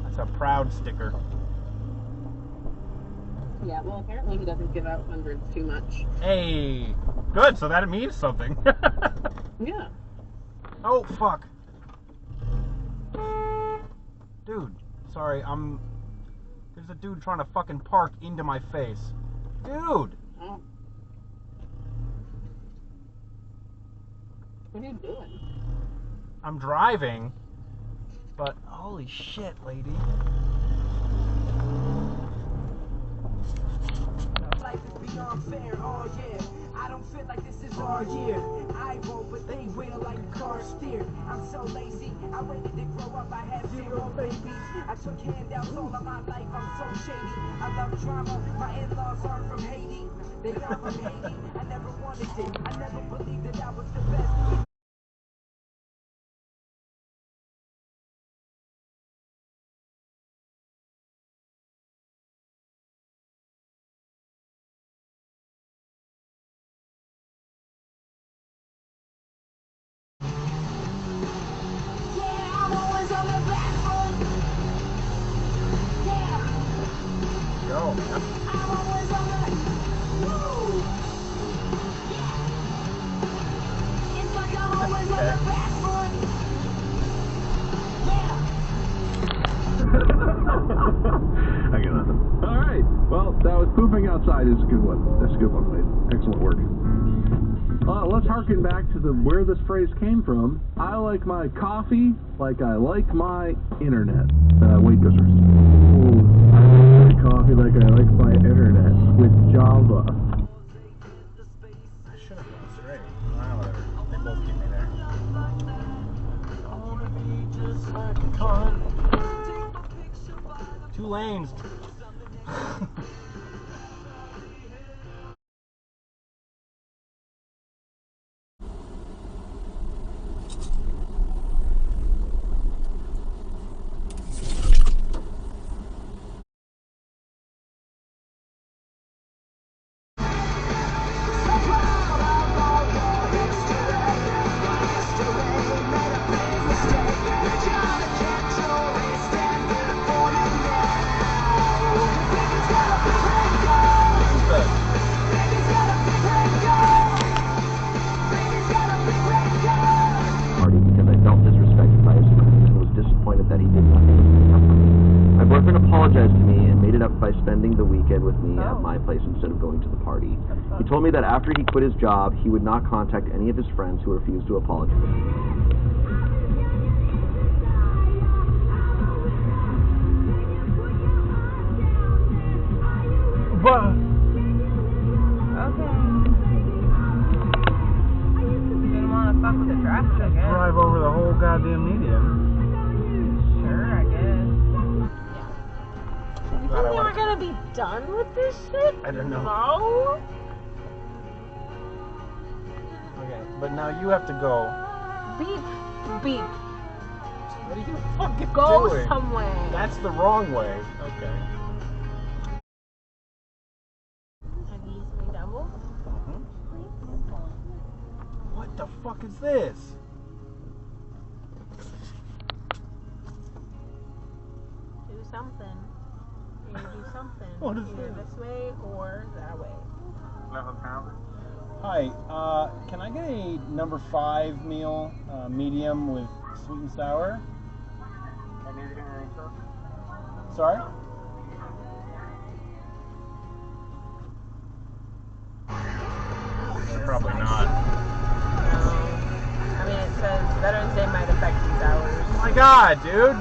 That's a proud sticker. Yeah, well, apparently he doesn't give out hundreds too much. Hey, good. So that means something. Yeah. Oh fuck, dude. Sorry, There's a dude trying to fucking park into my face, dude. Oh. What are you doing? I'm driving, but holy shit, lady. Life is beyond fair, oh yeah. I don't feel like this is our year. I won't, but they will like a car steer. I'm so lazy, I waited to grow up, I had 0 babies. I took handouts all of my life, I'm so shady. I love drama, my in-laws are from Haiti. They are from Haiti, I never wanted it. I never believed that I was the best. Go, man. I got nothing. All right. Well, that was pooping outside is a good one. That's a good one, mate. Excellent work. Let's harken back to where this phrase came from. I like my coffee like I like my internet. Wait, go first. I like my coffee like I like my internet with Java. I should have gone straight. Wow, whatever. They both keep me there. I wanna be just like a car. 2 lanes. Because I felt disrespected by his friends and was disappointed that he did nothing. My boyfriend apologized to me and made it up by spending the weekend with me at my place instead of going to the party. He told me that after he quit his job, he would not contact any of his friends who refused to apologize. But Fuck with the traffic, I guess. drive over the whole goddamn median. Sure, I guess. Yeah. You think we were gonna be done with this shit? I don't know. No? Okay, but now you have to go. Beep. Beep. What are you fucking Go doing? somewhere. That's the wrong way. Okay. Have you used my double? What the fuck is this? Do something. You do something. What is either this way or that way. Hi, can I get a number 5 meal, medium with sweet and sour? Sorry? Probably not. I mean, it says Veterans Day might affect these hours. Oh my god, dude!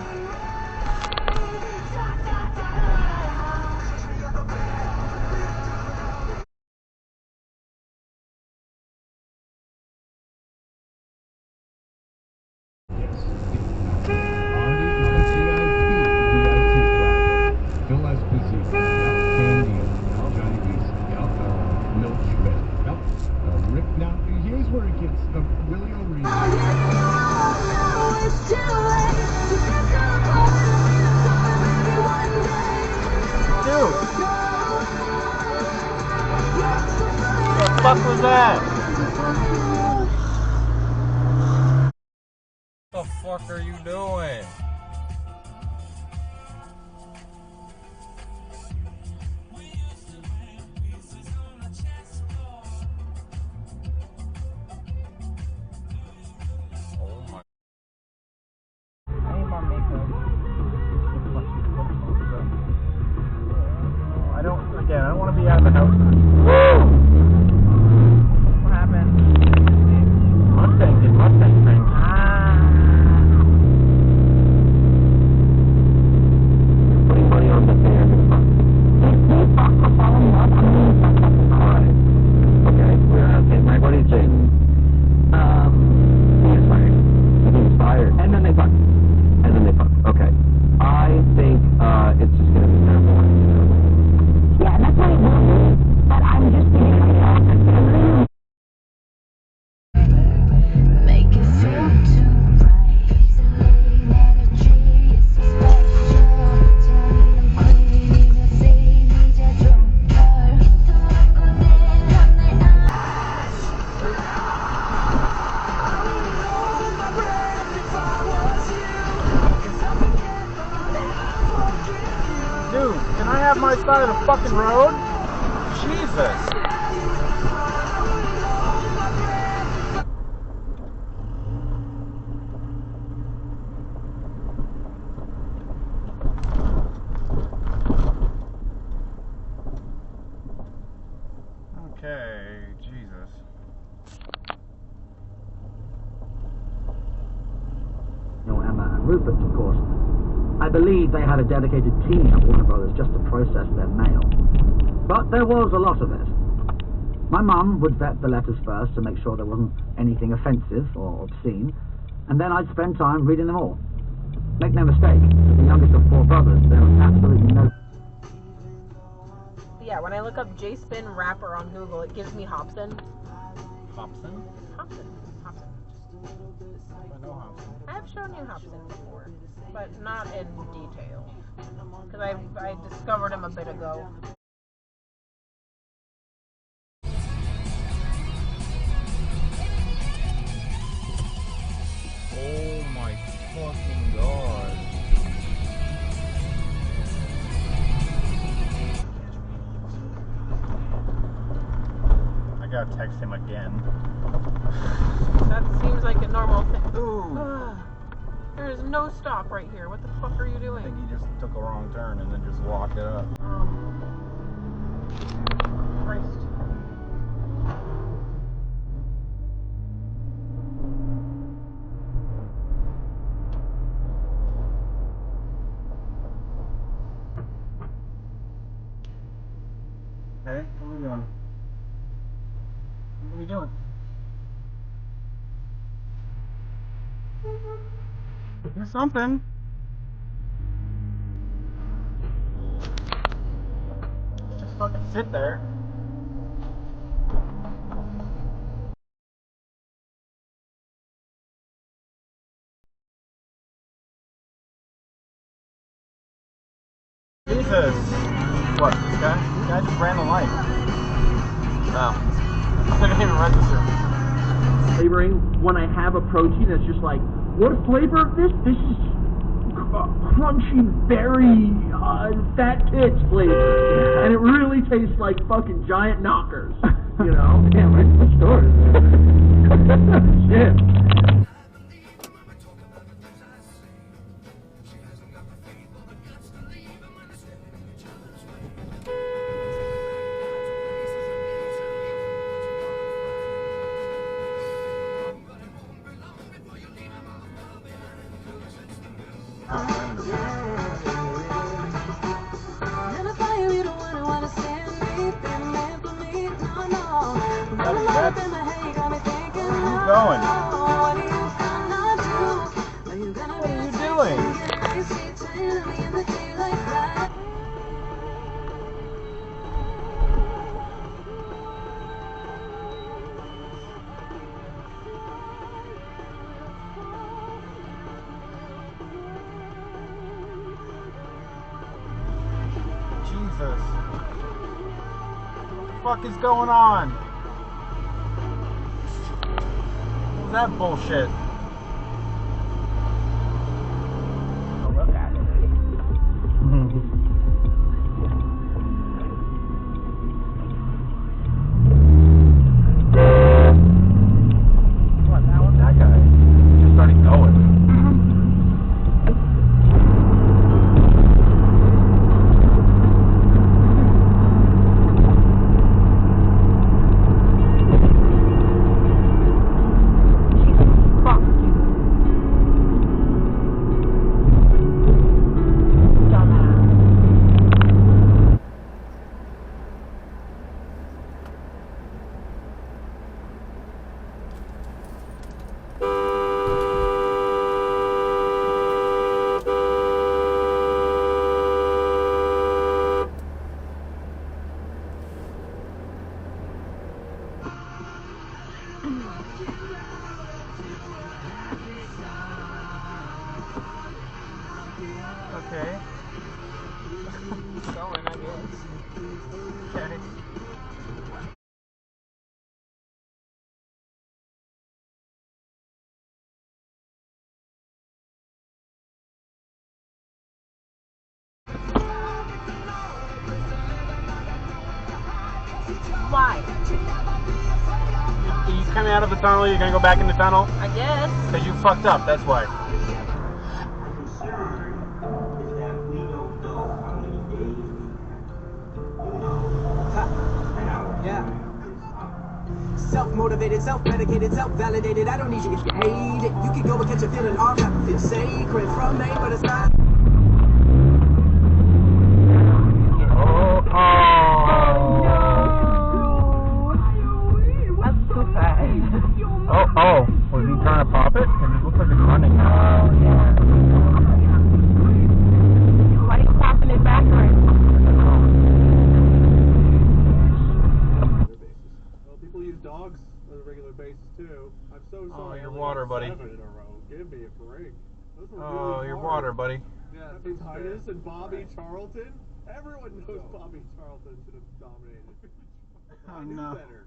Now, here's where it gets really unreal. Dude! What the fuck was that? What the fuck are you doing? I don't want to be out of the house. What happened? Mustang thing. Putting money on the fair. Alright. Okay, we're okay. Mike, what do you think? He is fired. He's fired. And then they fuck. Okay. I think, it's just gonna be terrible. Yeah, that's what it was. But I'm just thinking make it feel too right. It's a late energy, it's so special. Tell me the queen, say need a joker. Dude, can I have my side of the fucking road? Jesus. Okay, Jesus. No, Emma and Rupert, of course. I believe they had a dedicated team at Warner Brothers just to process their mail. But there was a lot of it. My mum would vet the letters first to make sure there wasn't anything offensive or obscene, and then I'd spend time reading them all. Make no mistake, as the youngest of 4 brothers, there was absolutely no... Yeah, when I look up J-Spin rapper on Google, it gives me Hobson. Hobson? Hobson. I know Hobson. I have shown you Hobson before, but not in detail. Because I discovered him a bit ago. Oh my fucking god. I gotta text him again. That seems like a normal thing. Ooh. There is no stop right here. What the fuck are you I doing? think he just took a wrong turn and then just locked it up. Christ. Hey, what are we doing? What are we doing? Do something. Just fucking sit there. Jesus. What, this guy? This guy just ran the light. No. I didn't even register. Flavoring when I have a protein that's just like, what flavor of this? This is crunchy berry fat tits flavor, and it really tastes like fucking giant knockers. You know? Damn, right to the store. Shit. Going? What are you doing? Jesus. What the fuck is going on? What's that bullshit? Oh, look at it. What, that one? That guy. Just started going. Why? You coming out of the tunnel, you're gonna go back in the tunnel? I guess. Because you fucked up, that's why. Yeah. Self-motivated, self-medicated, self-validated. I don't need you if you hate it. You can go and catch a feeling all that feels sacred from me, but it's not. That's so fast. Oh, was he trying to pop it? It looks like it's running now. Why are you popping it backwards? Well, people use dogs on a regular basis too. I'm so sorry. your I only water, got buddy. 7 in a row. Give me a break. Those were Oh, really your hard. water, buddy. Yeah, Titus and Bobby Charlton. Everyone knows Bobby Charlton should have dominated. Oh, I knew no. better.